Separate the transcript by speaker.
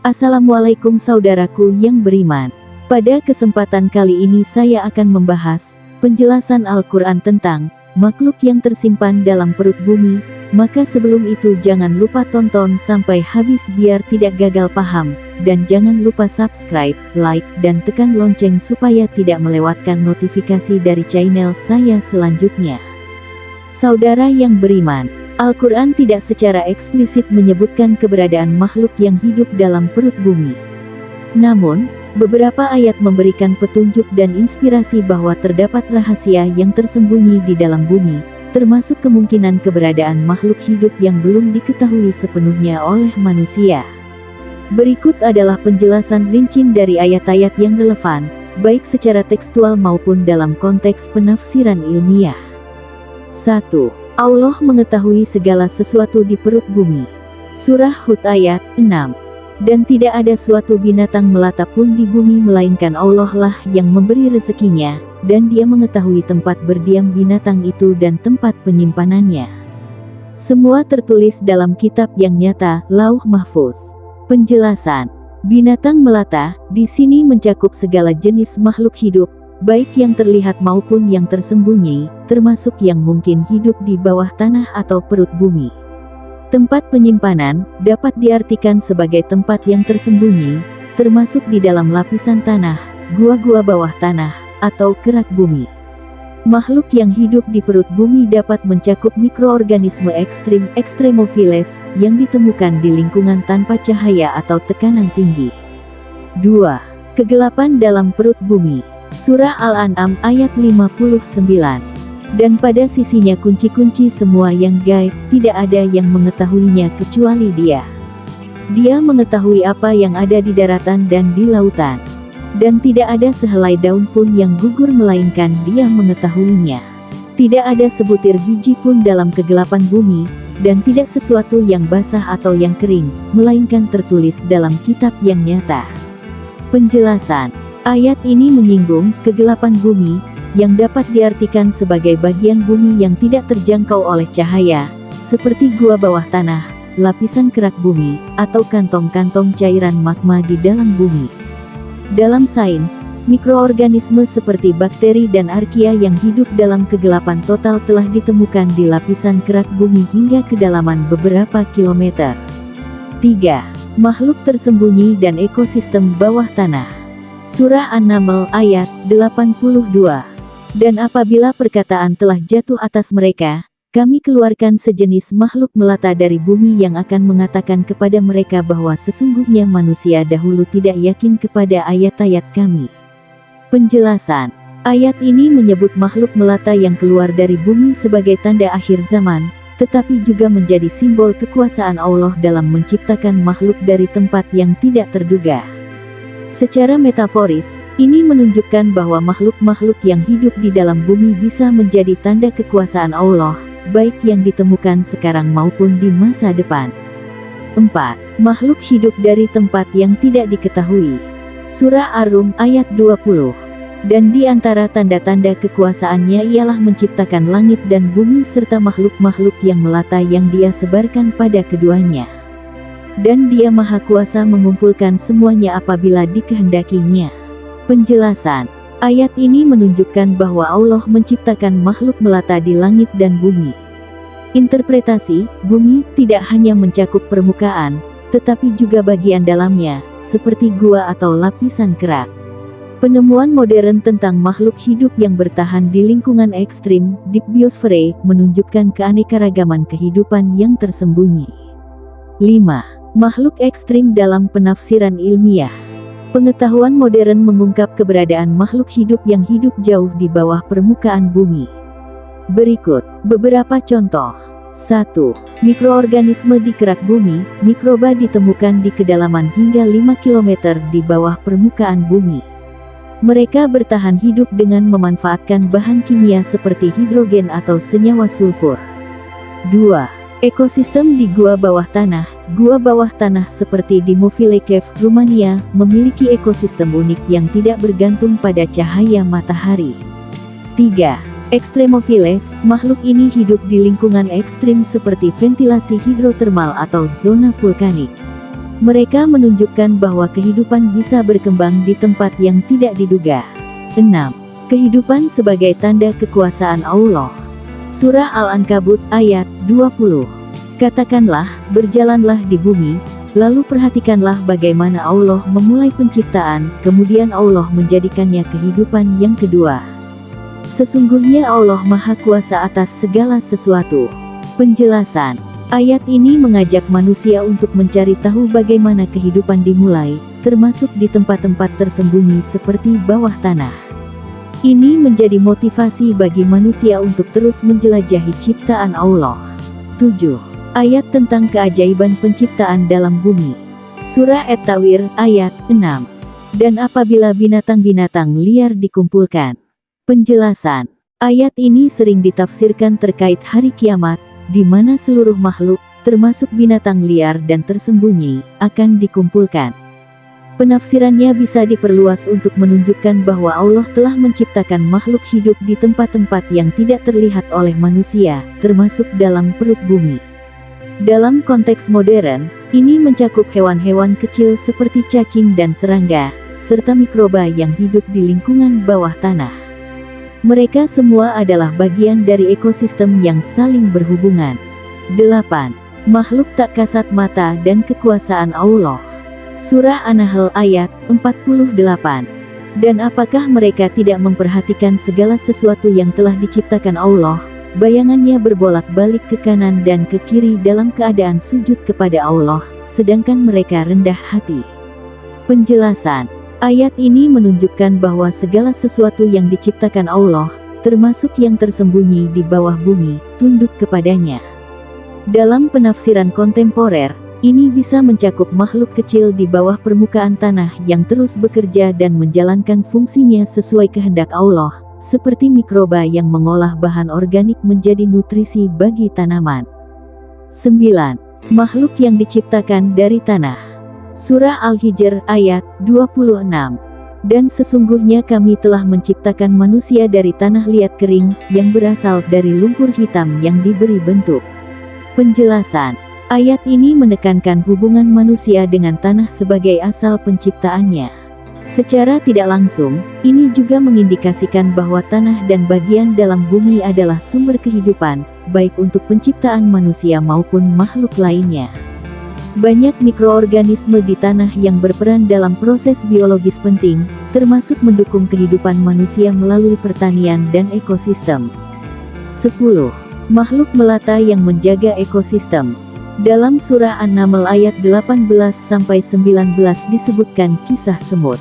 Speaker 1: Assalamualaikum saudaraku yang beriman. Pada kesempatan kali ini saya akan membahas penjelasan Al-Quran tentang makhluk yang tersimpan dalam perut bumi. Maka sebelum itu jangan lupa tonton sampai habis biar tidak gagal paham. Dan jangan lupa subscribe, like, dan tekan lonceng supaya tidak melewatkan notifikasi dari channel saya selanjutnya. Saudara yang beriman, Al-Quran tidak secara eksplisit menyebutkan keberadaan makhluk yang hidup dalam perut bumi. Namun, beberapa ayat memberikan petunjuk dan inspirasi bahwa terdapat rahasia yang tersembunyi di dalam bumi, termasuk kemungkinan keberadaan makhluk hidup yang belum diketahui sepenuhnya oleh manusia. Berikut adalah penjelasan rinci dari ayat-ayat yang relevan, baik secara tekstual maupun dalam konteks penafsiran ilmiah. 1. Allah mengetahui segala sesuatu di perut bumi. Surah Hud ayat 6. Dan tidak ada suatu binatang melata pun di bumi melainkan Allah lah yang memberi rezekinya, dan Dia mengetahui tempat berdiam binatang itu dan tempat penyimpanannya. Semua tertulis dalam kitab yang nyata, Lauh Mahfuz. Penjelasan: binatang melata di sini mencakup segala jenis makhluk hidup, baik yang terlihat maupun yang tersembunyi, termasuk yang mungkin hidup di bawah tanah atau perut bumi. Tempat penyimpanan dapat diartikan sebagai tempat yang tersembunyi, termasuk di dalam lapisan tanah, gua-gua bawah tanah, atau kerak bumi. Makhluk yang hidup di perut bumi dapat mencakup mikroorganisme ekstrim, ekstremophiles, yang ditemukan di lingkungan tanpa cahaya atau tekanan tinggi. 2. Kegelapan dalam perut bumi. Surah Al-An'am ayat 59. Dan pada sisinya kunci-kunci semua yang gaib, tidak ada yang mengetahuinya kecuali Dia. Dia mengetahui apa yang ada di daratan dan di lautan. Dan tidak ada sehelai daun pun yang gugur melainkan Dia mengetahuinya. Tidak ada sebutir biji pun dalam kegelapan bumi, dan tidak sesuatu yang basah atau yang kering, melainkan tertulis dalam kitab yang nyata. Penjelasan: ayat ini menyinggung kegelapan bumi, yang dapat diartikan sebagai bagian bumi yang tidak terjangkau oleh cahaya, seperti gua bawah tanah, lapisan kerak bumi, atau kantong-kantong cairan magma di dalam bumi. Dalam sains, mikroorganisme seperti bakteri dan arkia yang hidup dalam kegelapan total telah ditemukan di lapisan kerak bumi hingga kedalaman beberapa kilometer. 3. Makhluk tersembunyi dan ekosistem bawah tanah. Surah An-Naml ayat 82. Dan apabila perkataan telah jatuh atas mereka, kami keluarkan sejenis makhluk melata dari bumi yang akan mengatakan kepada mereka bahwa sesungguhnya manusia dahulu tidak yakin kepada ayat-ayat kami. Penjelasan: ayat ini menyebut makhluk melata yang keluar dari bumi sebagai tanda akhir zaman, tetapi juga menjadi simbol kekuasaan Allah dalam menciptakan makhluk dari tempat yang tidak terduga. Secara metaforis, ini menunjukkan bahwa makhluk-makhluk yang hidup di dalam bumi bisa menjadi tanda kekuasaan Allah, baik yang ditemukan sekarang maupun di masa depan. 4. Makhluk hidup dari tempat yang tidak diketahui. Surah Ar-Rum ayat 20. Dan di antara tanda-tanda kekuasaannya ialah menciptakan langit dan bumi serta makhluk-makhluk yang melata yang Dia sebarkan pada keduanya. Dan Dia Maha Kuasa mengumpulkan semuanya apabila dikehendakinya. Penjelasan: ayat ini menunjukkan bahwa Allah menciptakan makhluk melata di langit dan bumi. Interpretasi: bumi tidak hanya mencakup permukaan, tetapi juga bagian dalamnya, seperti gua atau lapisan kerak. Penemuan modern tentang makhluk hidup yang bertahan di lingkungan ekstrim, Deep Biosphère, menunjukkan keanekaragaman kehidupan yang tersembunyi. 5. Makhluk ekstrim dalam penafsiran ilmiah. Pengetahuan modern mengungkap keberadaan makhluk hidup yang hidup jauh di bawah permukaan bumi. Berikut beberapa contoh. 1. Mikroorganisme di kerak bumi. Mikroba ditemukan di kedalaman hingga 5 km di bawah permukaan bumi. Mereka bertahan hidup dengan memanfaatkan bahan kimia seperti hidrogen atau senyawa sulfur. 2. Ekosistem di gua bawah tanah. Gua bawah tanah seperti di Movile Cave, Rumania, memiliki ekosistem unik yang tidak bergantung pada cahaya matahari. 3. Ekstremophiles, makhluk ini hidup di lingkungan ekstrim seperti ventilasi hidrotermal atau zona vulkanik. Mereka menunjukkan bahwa kehidupan bisa berkembang di tempat yang tidak diduga. 6. Kehidupan sebagai tanda kekuasaan Allah. Surah Al-Ankabut ayat 20. Katakanlah, berjalanlah di bumi, lalu perhatikanlah bagaimana Allah memulai penciptaan, kemudian Allah menjadikannya kehidupan yang kedua. Sesungguhnya Allah Maha Kuasa atas segala sesuatu. Penjelasan. Ayat ini mengajak manusia untuk mencari tahu bagaimana kehidupan dimulai, termasuk di tempat-tempat tersembunyi seperti bawah tanah. Ini menjadi motivasi bagi manusia untuk terus menjelajahi ciptaan Allah. 7. Ayat tentang keajaiban penciptaan dalam bumi. Surah At-Tawir ayat 6. Dan apabila binatang-binatang liar dikumpulkan. Penjelasan. Ayat ini sering ditafsirkan terkait hari kiamat, di mana seluruh makhluk, termasuk binatang liar dan tersembunyi, akan dikumpulkan. Penafsirannya bisa diperluas untuk menunjukkan bahwa Allah telah menciptakan makhluk hidup di tempat-tempat yang tidak terlihat oleh manusia, termasuk dalam perut bumi. Dalam konteks modern, ini mencakup hewan-hewan kecil seperti cacing dan serangga, serta mikroba yang hidup di lingkungan bawah tanah. Mereka semua adalah bagian dari ekosistem yang saling berhubungan. 8. Makhluk tak kasat mata dan kekuasaan Allah. Surah An-Nahl ayat 48. Dan apakah mereka tidak memperhatikan segala sesuatu yang telah diciptakan Allah? Bayangannya berbolak-balik ke kanan dan ke kiri dalam keadaan sujud kepada Allah, sedangkan mereka rendah hati. Penjelasan. Ayat ini menunjukkan bahwa segala sesuatu yang diciptakan Allah, termasuk yang tersembunyi di bawah bumi, tunduk kepadanya. Dalam penafsiran kontemporer, ini bisa mencakup makhluk kecil di bawah permukaan tanah yang terus bekerja dan menjalankan fungsinya sesuai kehendak Allah, seperti mikroba yang mengolah bahan organik menjadi nutrisi bagi tanaman. 9. Makhluk yang diciptakan dari tanah. Surah Al-Hijr ayat 26. Dan sesungguhnya kami telah menciptakan manusia dari tanah liat kering, yang berasal dari lumpur hitam yang diberi bentuk. Penjelasan. Ayat ini menekankan hubungan manusia dengan tanah sebagai asal penciptaannya. Secara tidak langsung, ini juga mengindikasikan bahwa tanah dan bagian dalam bumi adalah sumber kehidupan, baik untuk penciptaan manusia maupun makhluk lainnya. Banyak mikroorganisme di tanah yang berperan dalam proses biologis penting, termasuk mendukung kehidupan manusia melalui pertanian dan ekosistem. 10. Makhluk melata yang menjaga ekosistem. Dalam surah An-Naml ayat 18-19 disebutkan kisah semut.